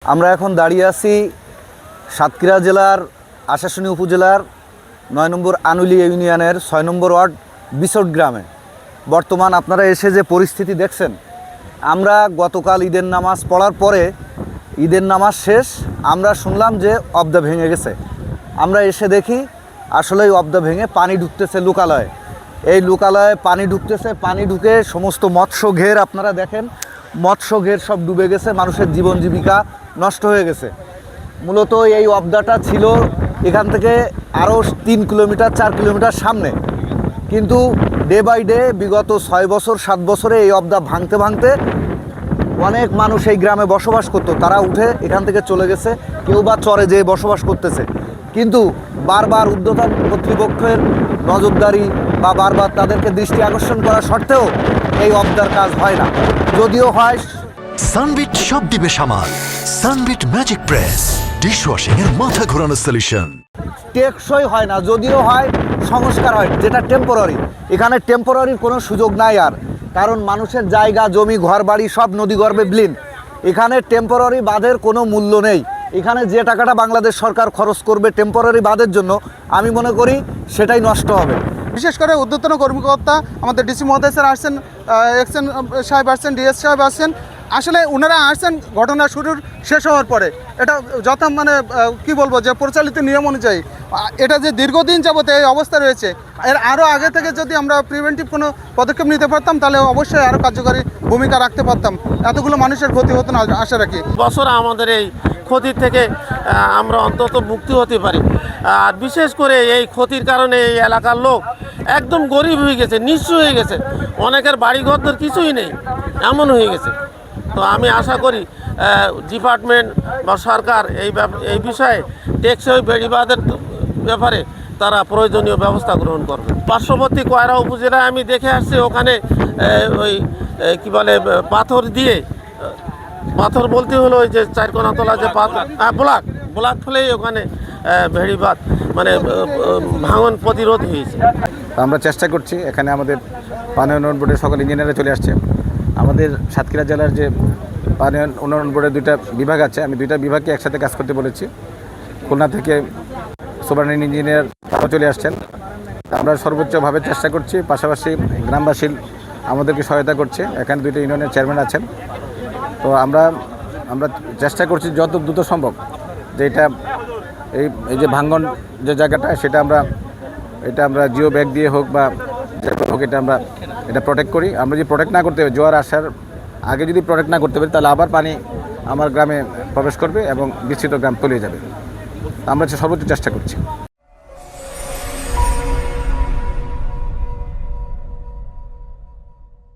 আমরা এখন দাঁড়িয়ে আছি সাতক্ষীরা জেলার আশাশুনি উপজেলার ৯ নম্বর আনুলি ইউনিয়নের ৬ নম্বর ওয়ার্ড বিচট গ্রামে। বর্তমান আপনারা এসে যে পরিস্থিতি দেখছেন, আমরা গতকাল ঈদের নামাজ পড়ার পরে ঈদের নামাজ শেষ, আমরা শুনলাম যে অবদা ভেঙে গেছে। আমরা এসে দেখি আসলে এই অবদা ভেঙে পানি ঢুকতেছে লোকালয়ে। এই লোকালয়ে পানি ঢুকতেছে, পানি ঢুকে সমস্ত মৎস্য ঘের আপনারা দেখেন, মৎস্য ঘের সব ডুবে গেছে, মানুষের জীবন জীবিকা নষ্ট হয়ে গেছে। মূলত এই অবদাটা ছিল এখান থেকে আরও 3 কিলোমিটার 4 কিলোমিটার সামনে, কিন্তু ডে বাই ডে বিগত 6 বছর 7 বছরে এই অবদা ভাঙতে ভাঙতে অনেক মানুষ এই গ্রামে বসবাস করতো, তারা উঠে এখান থেকে চলে গেছে, কেউ বা চরে যেয়ে বসবাস করতেছে। কিন্তু বারবার ঊর্ধ্বতন কর্তৃপক্ষের নজরদারি বা বারবার তাদেরকে দৃষ্টি আকর্ষণ করা সত্ত্বেও এই অবদার কাজ হয় না। যদিও হয়, সানবিট সব দিবে সামাল। সানবিট ম্যাজিক প্রেস ডিশওয়াশিং এর মাথা ঘোরানো সলিউশন। টেকসই হয় না, যদিও হয় সংস্কার হয়, যেটা টেম্পোরারি। এখানে টেম্পোরারির কোনো সুযোগ নাই আর, কারণ মানুষের জায়গা জমি ঘর বাড়ি সব নদীগর্ভে বিলীন। এখানে টেম্পোরারি বাঁধের কোনো মূল্য নেই। এখানে যে টাকাটা বাংলাদেশ সরকার খরচ করবে টেম্পোরারি বাঁধের জন্য, আমি মনে করি সেটাই নষ্ট হবে। বিশেষ করে ঊর্ধ্বতন কর্মকর্তা আমাদের ডিসি মহোদয় স্যার আসছেন, এক্সএন সাহেব আসছেন, ডিএস সাহেব আসছেন। আসলে ওনারা আসছেন ঘটনা শুরুর শেষ হওয়ার পরে। এটা যথা কি বলবো যে প্রচলিত নিয়ম অনুযায়ী এটা যে দীর্ঘদিন যাবত এই অবস্থা রয়েছে, এর আরও আগে থেকে যদি আমরা প্রিভেন্টিভ কোনো পদক্ষেপ নিতে পারতাম তাহলে অবশ্যই আরও কার্যকরী ভূমিকা রাখতে পারতাম, এতগুলো মানুষের ক্ষতি হতো না আশা রাখি। বছর আমাদের এই ক্ষতির থেকে আমরা অন্তত মুক্তি হতে পারি। আর বিশেষ করে এই ক্ষতির কারণে এই এলাকার লোক একদম গরিব হয়ে গেছে, নিঃস্ব হয়ে গেছে, অনেকের বাড়িঘরদের কিছুই নেই, এমন হয়ে গেছে। তো আমি আশা করি ডিপার্টমেন্ট বা সরকার এই বিষয়ে টেকসই বেড়িবাঁধের ব্যাপারে তারা প্রয়োজনীয় ব্যবস্থা গ্রহণ করবে। পার্শ্ববর্তী কয়রা উপজেলায় আমি দেখে আসছি, ওখানে ওই কী বলে পাথর দিয়ে, পাথর বলতে হলো ওই যে চারকোনা তোলা যে পাথর, ব্লক ফেলেই ওখানে ভেড়িবাঁধ মানে ভাঙন প্রতিরোধ হয়েছে। আমরা চেষ্টা করছি, এখানে আমাদের পানি উন্নয়ন বোর্ডের সকল ইঞ্জিনিয়াররা চলে আসছে। আমাদের সাতক্ষীরা জেলার যে পানি উন্নয়ন বোর্ডের 2টা বিভাগ আছে, আমি 2টা বিভাগকে একসাথে কাজ করতে বলেছি। খুলনা থেকে সুপারিনটেন্ডেন্ট ইঞ্জিনিয়ার তারাও চলে আসছেন। আমরা সর্বোচ্চভাবে চেষ্টা করছি, পাশাপাশি গ্রামবাসী আমাদেরকে সহায়তা করছে। এখানে 2টা ইউনিয়নের চেয়ারম্যান আছেন। তো আমরা চেষ্টা করছি যত দ্রুত সম্ভব যে এই যে ভাঙ্গন যে জায়গাটা, সেটা আমরা জিও ব্যাগ দিয়ে হোক বা হোক এটা প্রোটেক্ট করি। আমরা যদি প্রোটেক্ট না করতে পারি, জোয়ার আসার আগে যদি প্রোটেক্ট না করতে পারি, তাহলে আবার পানি আমার গ্রামে প্রবেশ করবে এবং বিস্তৃত গ্রাম তলিয়ে যাবে। আমরা সর্বোচ্চ চেষ্টা করছি।